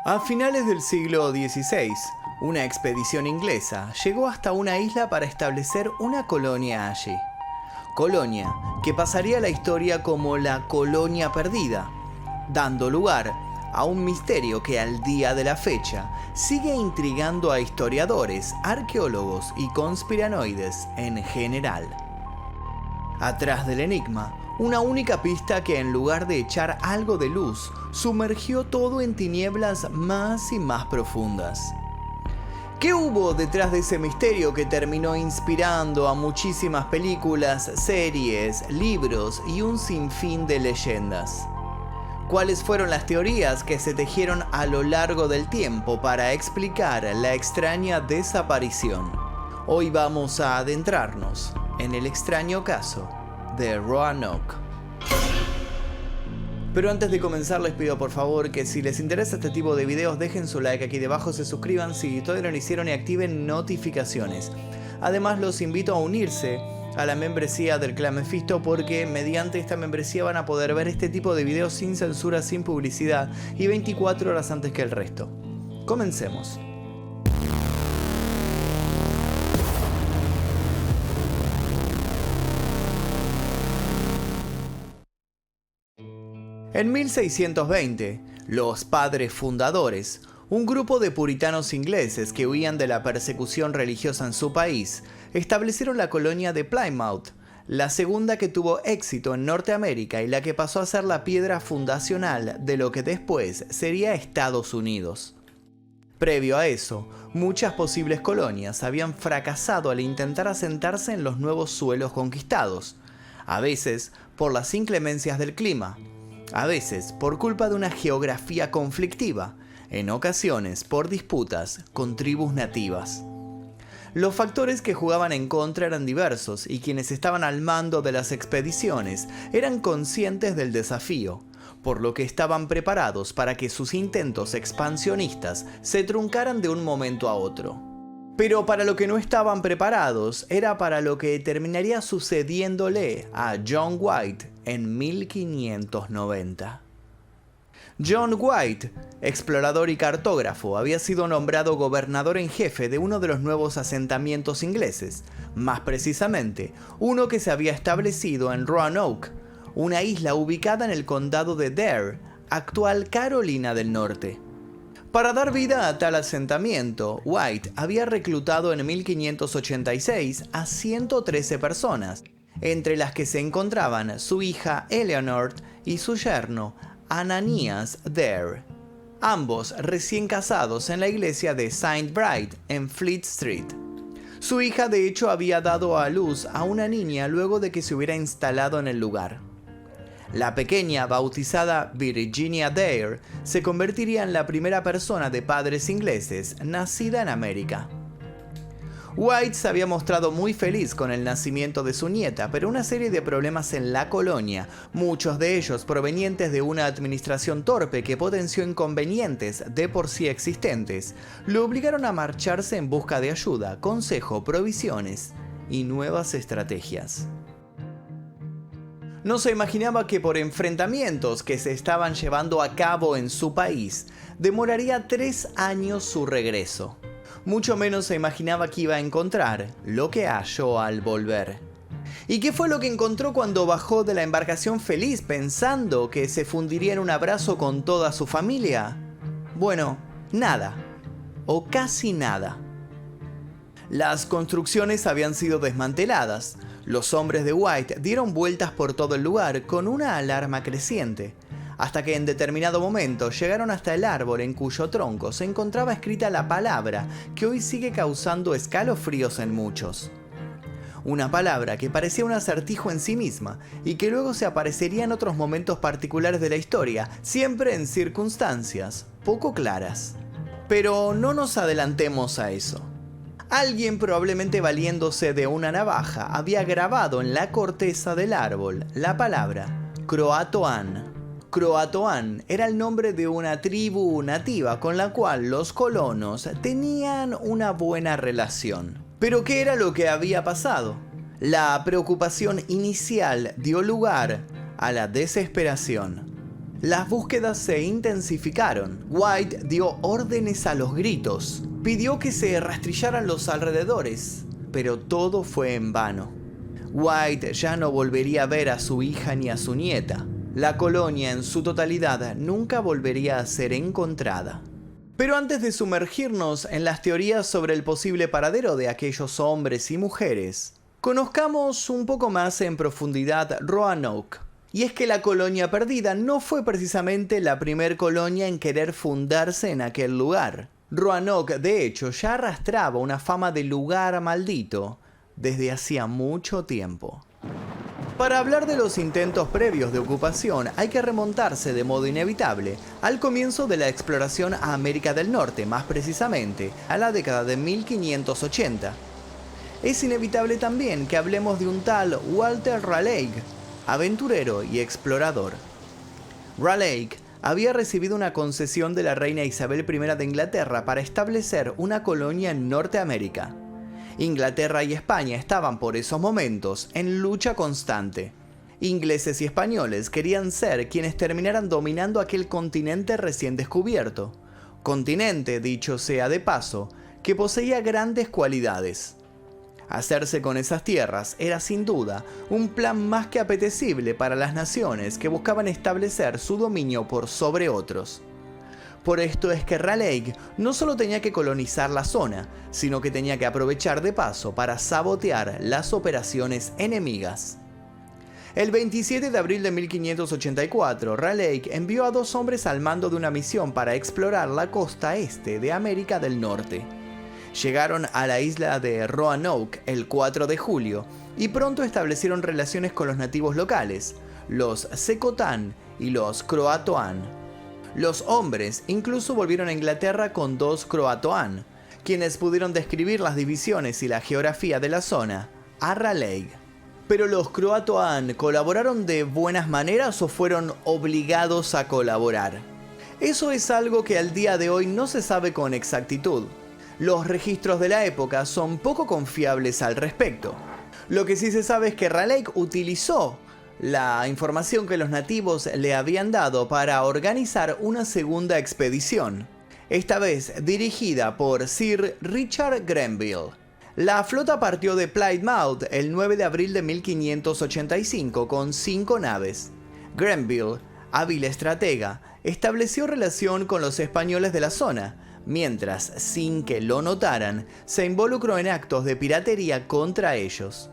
A finales del siglo XVI, una expedición inglesa llegó hasta una isla para establecer una colonia allí. Colonia que pasaría a la historia como la Colonia Perdida, dando lugar a un misterio que al día de la fecha sigue intrigando a historiadores, arqueólogos y conspiranoides en general. Atrás del enigma, una única pista que en lugar de echar algo de luz, sumergió todo en tinieblas más y más profundas. ¿Qué hubo detrás de ese misterio que terminó inspirando a muchísimas películas, series, libros y un sinfín de leyendas? ¿Cuáles fueron las teorías que se tejieron a lo largo del tiempo para explicar la extraña desaparición? Hoy vamos a adentrarnos en el extraño caso de Roanoke. Pero antes de comenzar les pido por favor que si les interesa este tipo de videos dejen su like aquí debajo, se suscriban si todavía no lo hicieron y activen notificaciones. Además los invito a unirse a la membresía del Clan Mephisto porque mediante esta membresía van a poder ver este tipo de videos sin censura, sin publicidad y 24 horas antes que el resto. Comencemos. En 1620, los padres fundadores, un grupo de puritanos ingleses que huían de la persecución religiosa en su país, establecieron la colonia de Plymouth, la segunda que tuvo éxito en Norteamérica y la que pasó a ser la piedra fundacional de lo que después sería Estados Unidos. Previo a eso, muchas posibles colonias habían fracasado al intentar asentarse en los nuevos suelos conquistados, a veces por las inclemencias del clima, a veces por culpa de una geografía conflictiva, en ocasiones por disputas con tribus nativas. Los factores que jugaban en contra eran diversos y quienes estaban al mando de las expediciones eran conscientes del desafío, por lo que estaban preparados para que sus intentos expansionistas se truncaran de un momento a otro. Pero para lo que no estaban preparados era para lo que terminaría sucediéndole a John White en 1590. John White, explorador y cartógrafo, había sido nombrado gobernador en jefe de uno de los nuevos asentamientos ingleses, más precisamente, uno que se había establecido en Roanoke, una isla ubicada en el condado de Dare, actual Carolina del Norte. Para dar vida a tal asentamiento, White había reclutado en 1586 a 113 personas, entre las que se encontraban su hija Eleanor y su yerno Ananias Dare, ambos recién casados en la iglesia de Saint Bride en Fleet Street. Su hija de hecho había dado a luz a una niña luego de que se hubiera instalado en el lugar. La pequeña, bautizada Virginia Dare, se convertiría en la primera persona de padres ingleses nacida en América. White se había mostrado muy feliz con el nacimiento de su nieta, pero una serie de problemas en la colonia, muchos de ellos provenientes de una administración torpe que potenció inconvenientes de por sí existentes, lo obligaron a marcharse en busca de ayuda, consejo, provisiones y nuevas estrategias. No se imaginaba que por enfrentamientos que se estaban llevando a cabo en su país, demoraría 3 años su regreso. Mucho menos se imaginaba que iba a encontrar lo que halló al volver. ¿Y qué fue lo que encontró cuando bajó de la embarcación feliz pensando que se fundiría en un abrazo con toda su familia? Bueno, nada, o casi nada. Las construcciones habían sido desmanteladas. Los hombres de White dieron vueltas por todo el lugar con una alarma creciente, hasta que en determinado momento llegaron hasta el árbol en cuyo tronco se encontraba escrita la palabra que hoy sigue causando escalofríos en muchos. Una palabra que parecía un acertijo en sí misma y que luego se aparecería en otros momentos particulares de la historia, siempre en circunstancias poco claras. Pero no nos adelantemos a eso. Alguien, probablemente valiéndose de una navaja, había grabado en la corteza del árbol la palabra Croatoan. Croatoan era el nombre de una tribu nativa con la cual los colonos tenían una buena relación. ¿Pero qué era lo que había pasado? La preocupación inicial dio lugar a la desesperación. Las búsquedas se intensificaron. White dio órdenes a los gritos. Pidió que se rastrillaran los alrededores, pero todo fue en vano. White ya no volvería a ver a su hija ni a su nieta. La colonia en su totalidad nunca volvería a ser encontrada. Pero antes de sumergirnos en las teorías sobre el posible paradero de aquellos hombres y mujeres, conozcamos un poco más en profundidad Roanoke. Y es que la colonia perdida no fue precisamente la primer colonia en querer fundarse en aquel lugar. Roanoke, de hecho, ya arrastraba una fama de lugar maldito desde hacía mucho tiempo. Para hablar de los intentos previos de ocupación, hay que remontarse de modo inevitable al comienzo de la exploración a América del Norte, más precisamente a la década de 1580. Es inevitable también que hablemos de un tal Walter Raleigh, aventurero y explorador. Raleigh había recibido una concesión de la reina Isabel I de Inglaterra para establecer una colonia en Norteamérica. Inglaterra y España estaban por esos momentos en lucha constante. Ingleses y españoles querían ser quienes terminaran dominando aquel continente recién descubierto. Continente, dicho sea de paso, que poseía grandes cualidades. Hacerse con esas tierras era sin duda un plan más que apetecible para las naciones que buscaban establecer su dominio por sobre otros. Por esto es que Raleigh no solo tenía que colonizar la zona, sino que tenía que aprovechar de paso para sabotear las operaciones enemigas. El 27 de abril de 1584, Raleigh envió a 2 hombres al mando de una misión para explorar la costa este de América del Norte. Llegaron a la isla de Roanoke el 4 de julio y pronto establecieron relaciones con los nativos locales, los Secotán y los Croatoan. Los hombres incluso volvieron a Inglaterra con 2 Croatoan, quienes pudieron describir las divisiones y la geografía de la zona a Raleigh. Pero los Croatoan ¿colaboraron de buenas maneras o fueron obligados a colaborar? Eso es algo que al día de hoy no se sabe con exactitud. Los registros de la época son poco confiables al respecto. Lo que sí se sabe es que Raleigh utilizó la información que los nativos le habían dado para organizar una segunda expedición, esta vez dirigida por Sir Richard Grenville. La flota partió de Plymouth el 9 de abril de 1585 con 5 naves. Grenville, hábil estratega, estableció relación con los españoles de la zona, mientras, sin que lo notaran, se involucró en actos de piratería contra ellos.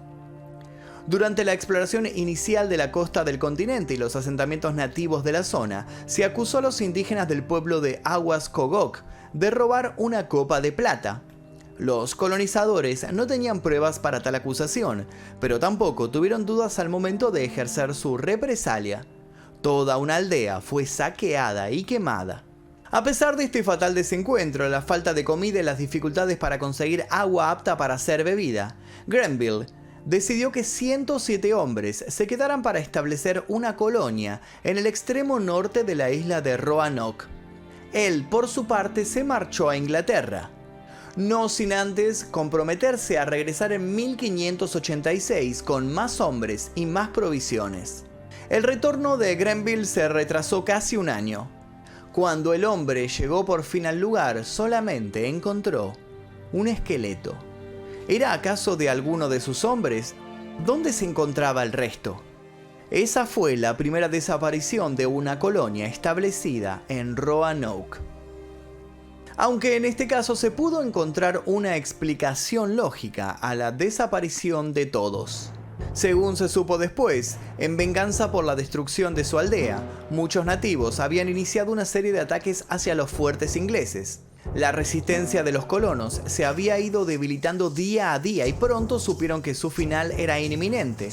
Durante la exploración inicial de la costa del continente y los asentamientos nativos de la zona, se acusó a los indígenas del pueblo de Aguascogok de robar una copa de plata. Los colonizadores no tenían pruebas para tal acusación, pero tampoco tuvieron dudas al momento de ejercer su represalia. Toda una aldea fue saqueada y quemada. A pesar de este fatal desencuentro, la falta de comida y las dificultades para conseguir agua apta para ser bebida, Grenville decidió que 107 hombres se quedaran para establecer una colonia en el extremo norte de la isla de Roanoke. Él, por su parte, se marchó a Inglaterra, no sin antes comprometerse a regresar en 1586 con más hombres y más provisiones. El retorno de Grenville se retrasó casi un año. Cuando el hombre llegó por fin al lugar, solamente encontró un esqueleto. ¿Era acaso de alguno de sus hombres? ¿Dónde se encontraba el resto? Esa fue la primera desaparición de una colonia establecida en Roanoke. Aunque en este caso se pudo encontrar una explicación lógica a la desaparición de todos. Según se supo después, en venganza por la destrucción de su aldea, muchos nativos habían iniciado una serie de ataques hacia los fuertes ingleses. La resistencia de los colonos se había ido debilitando día a día y pronto supieron que su final era inminente.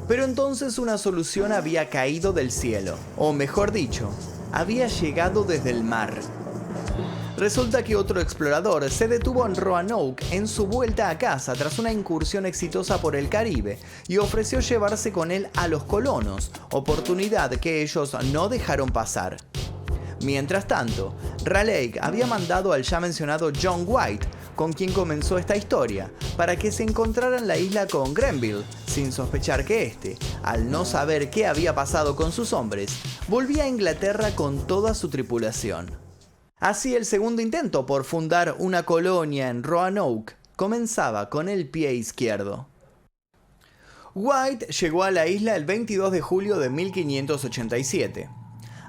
Pero entonces una solución había caído del cielo, o mejor dicho, había llegado desde el mar. Resulta que otro explorador se detuvo en Roanoke en su vuelta a casa tras una incursión exitosa por el Caribe y ofreció llevarse con él a los colonos, oportunidad que ellos no dejaron pasar. Mientras tanto, Raleigh había mandado al ya mencionado John White con quien comenzó esta historia, para que se encontrara en la isla con Grenville, sin sospechar que este, al no saber qué había pasado con sus hombres, volvía a Inglaterra con toda su tripulación. Así, el segundo intento por fundar una colonia en Roanoke comenzaba con el pie izquierdo. White llegó a la isla el 22 de julio de 1587.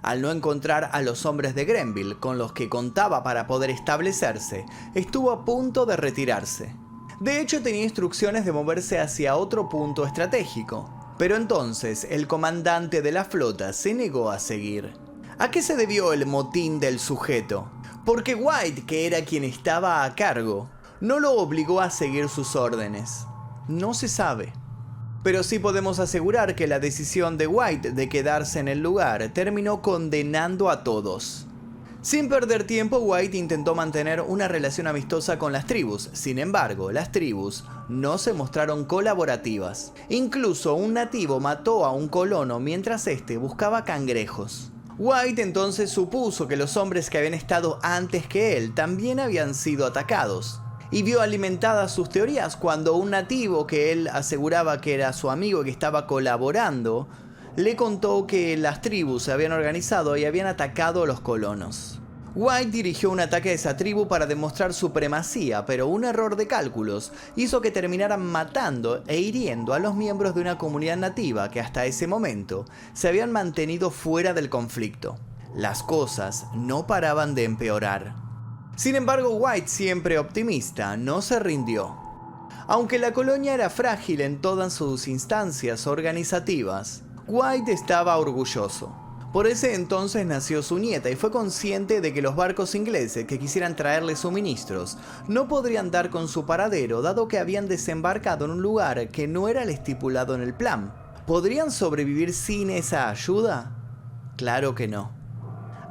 Al no encontrar a los hombres de Grenville con los que contaba para poder establecerse, estuvo a punto de retirarse. De hecho, tenía instrucciones de moverse hacia otro punto estratégico, pero entonces el comandante de la flota se negó a seguir. ¿A qué se debió el motín del sujeto? Porque White, que era quien estaba a cargo, no lo obligó a seguir sus órdenes. No se sabe. Pero sí podemos asegurar que la decisión de White de quedarse en el lugar terminó condenando a todos. Sin perder tiempo, White intentó mantener una relación amistosa con las tribus. Sin embargo, las tribus no se mostraron colaborativas. Incluso un nativo mató a un colono mientras este buscaba cangrejos. White entonces supuso que los hombres que habían estado antes que él también habían sido atacados, y vio alimentadas sus teorías cuando un nativo que él aseguraba que era su amigo y que estaba colaborando, le contó que las tribus se habían organizado y habían atacado a los colonos. White dirigió un ataque a esa tribu para demostrar supremacía, pero un error de cálculos hizo que terminaran matando e hiriendo a los miembros de una comunidad nativa que hasta ese momento se habían mantenido fuera del conflicto. Las cosas no paraban de empeorar. Sin embargo, White, siempre optimista, no se rindió. Aunque la colonia era frágil en todas sus instancias organizativas, White estaba orgulloso. Por ese entonces nació su nieta y fue consciente de que los barcos ingleses que quisieran traerle suministros no podrían dar con su paradero, dado que habían desembarcado en un lugar que no era el estipulado en el plan. ¿Podrían sobrevivir sin esa ayuda? Claro que no.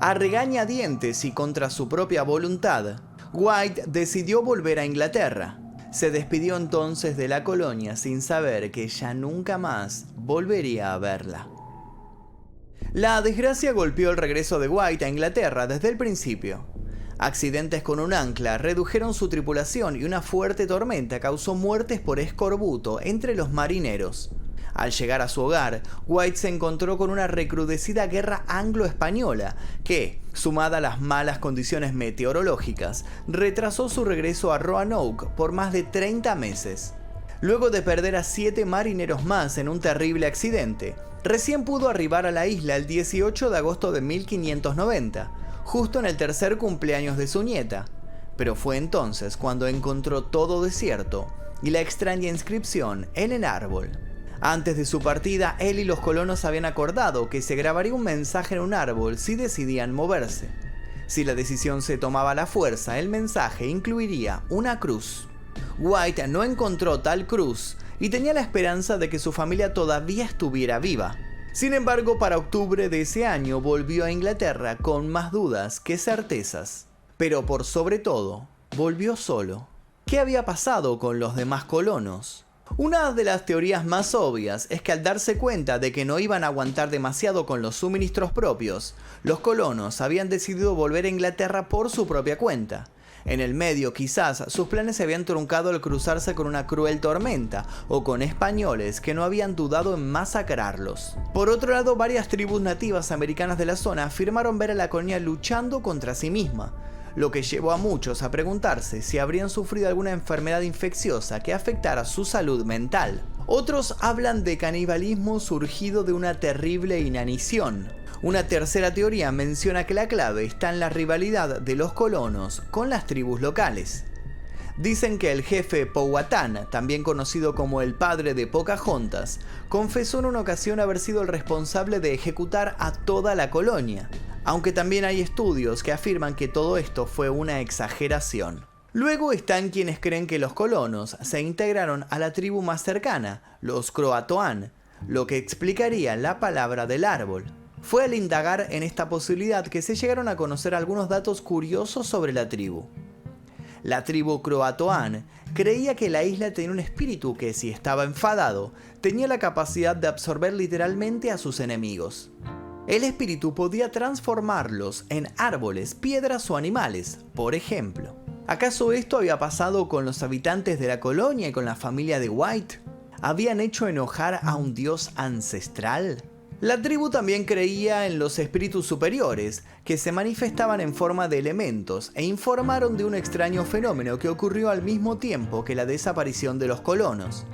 A regañadientes y contra su propia voluntad, White decidió volver a Inglaterra. Se despidió entonces de la colonia sin saber que ya nunca más volvería a verla. La desgracia golpeó el regreso de White a Inglaterra desde el principio. Accidentes con un ancla redujeron su tripulación y una fuerte tormenta causó muertes por escorbuto entre los marineros. Al llegar a su hogar, White se encontró con una recrudecida guerra anglo-española que, sumada a las malas condiciones meteorológicas, retrasó su regreso a Roanoke por más de 30 meses. Luego de perder a 7 marineros más en un terrible accidente, recién pudo arribar a la isla el 18 de agosto de 1590, justo en el tercer cumpleaños de su nieta. Pero fue entonces cuando encontró todo desierto y la extraña inscripción en el árbol. Antes de su partida, él y los colonos habían acordado que se grabaría un mensaje en un árbol si decidían moverse. Si la decisión se tomaba a la fuerza, el mensaje incluiría una cruz. White no encontró tal cruz y tenía la esperanza de que su familia todavía estuviera viva. Sin embargo, para octubre de ese año volvió a Inglaterra con más dudas que certezas. Pero por sobre todo, volvió solo. ¿Qué había pasado con los demás colonos? Una de las teorías más obvias es que al darse cuenta de que no iban a aguantar demasiado con los suministros propios, los colonos habían decidido volver a Inglaterra por su propia cuenta. En el medio, quizás, sus planes se habían truncado al cruzarse con una cruel tormenta o con españoles que no habían dudado en masacrarlos. Por otro lado, varias tribus nativas americanas de la zona afirmaron ver a la colonia luchando contra sí misma, lo que llevó a muchos a preguntarse si habrían sufrido alguna enfermedad infecciosa que afectara su salud mental. Otros hablan de canibalismo surgido de una terrible inanición. Una tercera teoría menciona que la clave está en la rivalidad de los colonos con las tribus locales. Dicen que el jefe Powhatan, también conocido como el padre de Pocahontas, confesó en una ocasión haber sido el responsable de ejecutar a toda la colonia, aunque también hay estudios que afirman que todo esto fue una exageración. Luego están quienes creen que los colonos se integraron a la tribu más cercana, los Croatoan, lo que explicaría la palabra del árbol. Fue al indagar en esta posibilidad que se llegaron a conocer algunos datos curiosos sobre la tribu. La tribu Croatoan creía que la isla tenía un espíritu que, si estaba enfadado, tenía la capacidad de absorber literalmente a sus enemigos. El espíritu podía transformarlos en árboles, piedras o animales, por ejemplo. ¿Acaso esto había pasado con los habitantes de la colonia y con la familia de White? ¿Habían hecho enojar a un dios ancestral? La tribu también creía en los espíritus superiores, que se manifestaban en forma de elementos, e informaron de un extraño fenómeno que ocurrió al mismo tiempo que la desaparición de los colonos.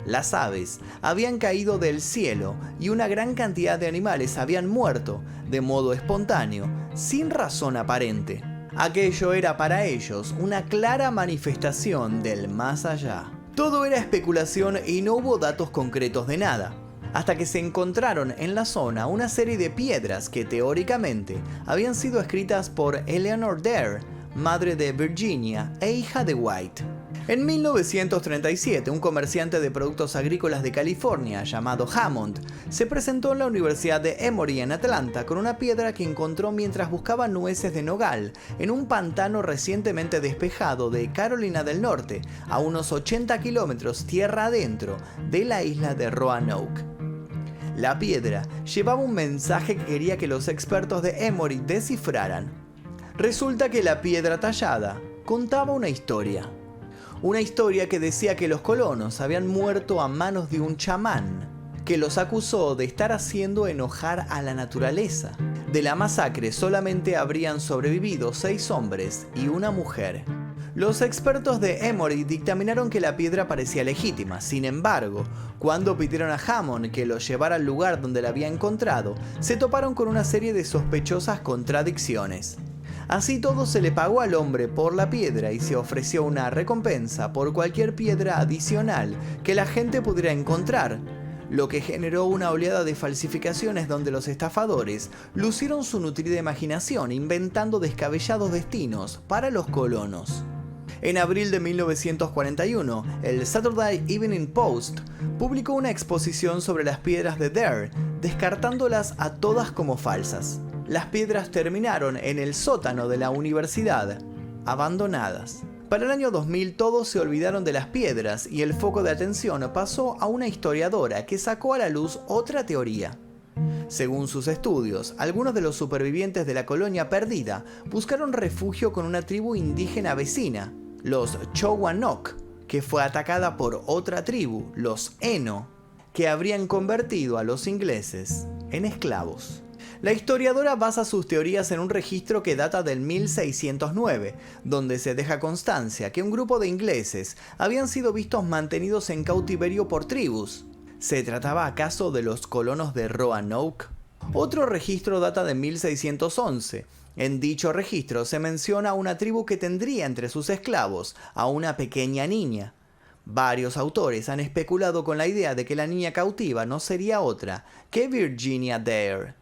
Las aves habían caído del cielo y una gran cantidad de animales habían muerto, de modo espontáneo, sin razón aparente. Aquello era para ellos una clara manifestación del más allá. Todo era especulación y no hubo datos concretos de nada, hasta que se encontraron en la zona una serie de piedras que teóricamente habían sido escritas por Eleanor Dare, madre de Virginia e hija de White. En 1937, un comerciante de productos agrícolas de California llamado Hammond se presentó en la Universidad de Emory en Atlanta con una piedra que encontró mientras buscaba nueces de nogal en un pantano recientemente despejado de Carolina del Norte, a unos 80 kilómetros tierra adentro de la isla de Roanoke. La piedra llevaba un mensaje que quería que los expertos de Emory descifraran. Resulta que la piedra tallada contaba una historia. Una historia que decía que los colonos habían muerto a manos de un chamán, que los acusó de estar haciendo enojar a la naturaleza. De la masacre solamente habrían sobrevivido 6 hombres y una mujer. Los expertos de Emory dictaminaron que la piedra parecía legítima. Sin embargo, cuando pidieron a Hammond que lo llevara al lugar donde la había encontrado, se toparon con una serie de sospechosas contradicciones. Así todo, se le pagó al hombre por la piedra y se ofreció una recompensa por cualquier piedra adicional que la gente pudiera encontrar, lo que generó una oleada de falsificaciones donde los estafadores lucieron su nutrida imaginación inventando descabellados destinos para los colonos. En abril de 1941, el Saturday Evening Post publicó una exposición sobre las piedras de Dare, descartándolas a todas como falsas. Las piedras terminaron en el sótano de la universidad, abandonadas. Para el año 2000 todos se olvidaron de las piedras y el foco de atención pasó a una historiadora que sacó a la luz otra teoría. Según sus estudios, algunos de los supervivientes de la colonia perdida buscaron refugio con una tribu indígena vecina, los Chowanok, que fue atacada por otra tribu, los Eno, que habrían convertido a los ingleses en esclavos. La historiadora basa sus teorías en un registro que data del 1609, donde se deja constancia que un grupo de ingleses habían sido vistos mantenidos en cautiverio por tribus. ¿Se trataba acaso de los colonos de Roanoke? Otro registro data de 1611. En dicho registro se menciona a una tribu que tendría entre sus esclavos a una pequeña niña. Varios autores han especulado con la idea de que la niña cautiva no sería otra que Virginia Dare.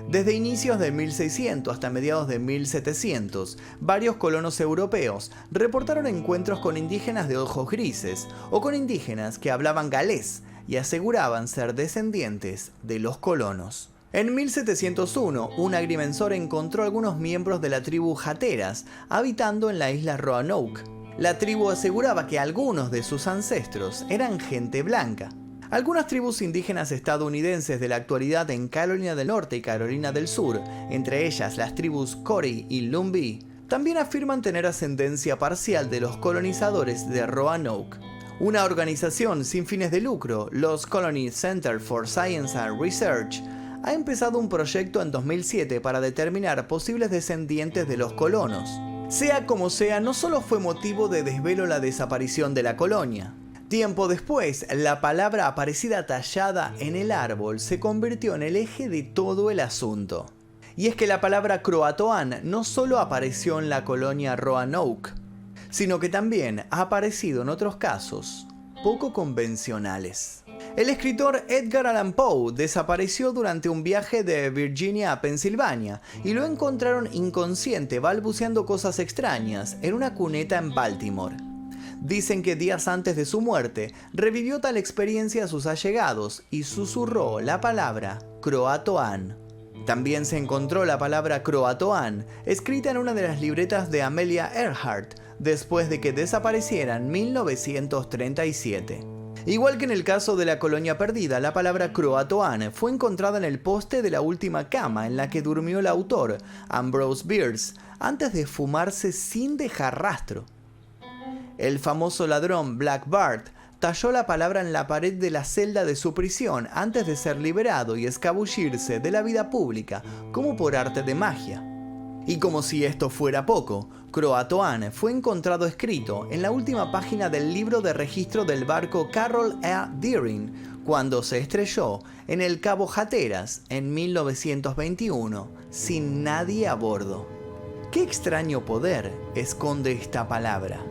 Desde inicios de 1600 hasta mediados de 1700, varios colonos europeos reportaron encuentros con indígenas de ojos grises o con indígenas que hablaban galés y aseguraban ser descendientes de los colonos. En 1701, un agrimensor encontró algunos miembros de la tribu Hateras habitando en la isla Roanoke. La tribu aseguraba que algunos de sus ancestros eran gente blanca. Algunas tribus indígenas estadounidenses de la actualidad en Carolina del Norte y Carolina del Sur, entre ellas las tribus Cory y Lumbee, también afirman tener ascendencia parcial de los colonizadores de Roanoke. Una organización sin fines de lucro, los Colony Center for Science and Research, ha empezado un proyecto en 2007 para determinar posibles descendientes de los colonos. Sea como sea, no solo fue motivo de desvelo la desaparición de la colonia. Tiempo después, la palabra aparecida tallada en el árbol se convirtió en el eje de todo el asunto. Y es que la palabra Croatoan no solo apareció en la colonia Roanoke, sino que también ha aparecido en otros casos poco convencionales. El escritor Edgar Allan Poe desapareció durante un viaje de Virginia a Pensilvania y lo encontraron inconsciente balbuceando cosas extrañas en una cuneta en Baltimore. Dicen que días antes de su muerte, revivió tal experiencia a sus allegados y susurró la palabra Croatoan. También se encontró la palabra Croatoan escrita en una de las libretas de Amelia Earhart, después de que desapareciera en 1937. Igual que en el caso de la colonia perdida, la palabra Croatoan fue encontrada en el poste de la última cama en la que durmió el autor, Ambrose Bierce, antes de fumarse sin dejar rastro. El famoso ladrón Black Bart talló la palabra en la pared de la celda de su prisión antes de ser liberado y escabullirse de la vida pública, como por arte de magia. Y como si esto fuera poco, Croatoan fue encontrado escrito en la última página del libro de registro del barco Carroll A. Deering, cuando se estrelló en el Cabo Hatteras en 1921, sin nadie a bordo. ¿Qué extraño poder esconde esta palabra?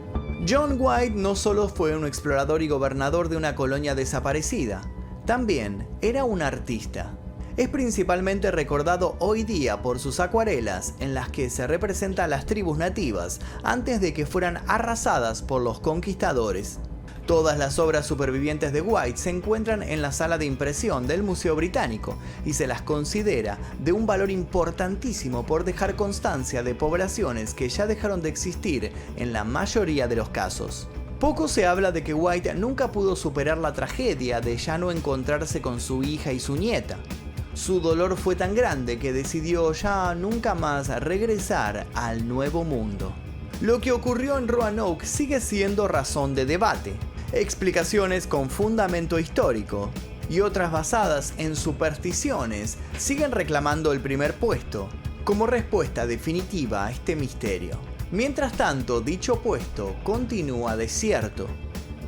John White no solo fue un explorador y gobernador de una colonia desaparecida, también era un artista. Es principalmente recordado hoy día por sus acuarelas en las que se representa a las tribus nativas antes de que fueran arrasadas por los conquistadores. Todas las obras supervivientes de White se encuentran en la sala de impresión del Museo Británico y se las considera de un valor importantísimo por dejar constancia de poblaciones que ya dejaron de existir en la mayoría de los casos. Poco se habla de que White nunca pudo superar la tragedia de ya no encontrarse con su hija y su nieta. Su dolor fue tan grande que decidió ya nunca más regresar al Nuevo Mundo. Lo que ocurrió en Roanoke sigue siendo razón de debate. Explicaciones con fundamento histórico y otras basadas en supersticiones siguen reclamando el primer puesto como respuesta definitiva a este misterio. Mientras tanto, dicho puesto continúa desierto,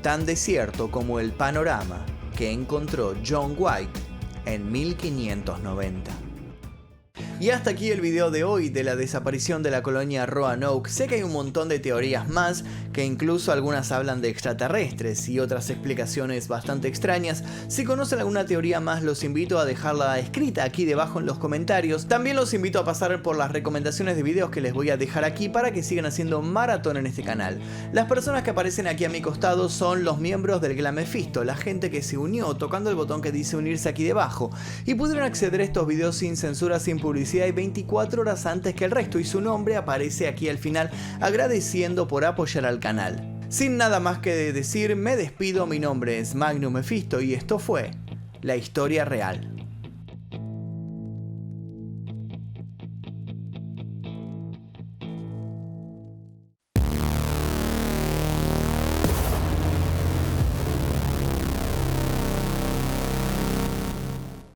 tan desierto como el panorama que encontró John White en 1590. Y hasta aquí el video de hoy de la desaparición de la colonia Roanoke. Sé que hay un montón de teorías más, que incluso algunas hablan de extraterrestres y otras explicaciones bastante extrañas. Si conocen alguna teoría más, los invito a dejarla escrita aquí debajo en los comentarios. También los invito a pasar por las recomendaciones de videos que les voy a dejar aquí para que sigan haciendo maratón en este canal. Las personas que aparecen aquí a mi costado son los miembros del Clan Mephisto, la gente que se unió tocando el botón que dice unirse aquí debajo y pudieron acceder a estos videos sin censura, sin publicidad y 24 horas antes que el resto, y su nombre aparece aquí al final agradeciendo por apoyar al canal. Sin nada más que decir, me despido. Mi nombre es Magnum Mephisto y esto fue La Historia Real.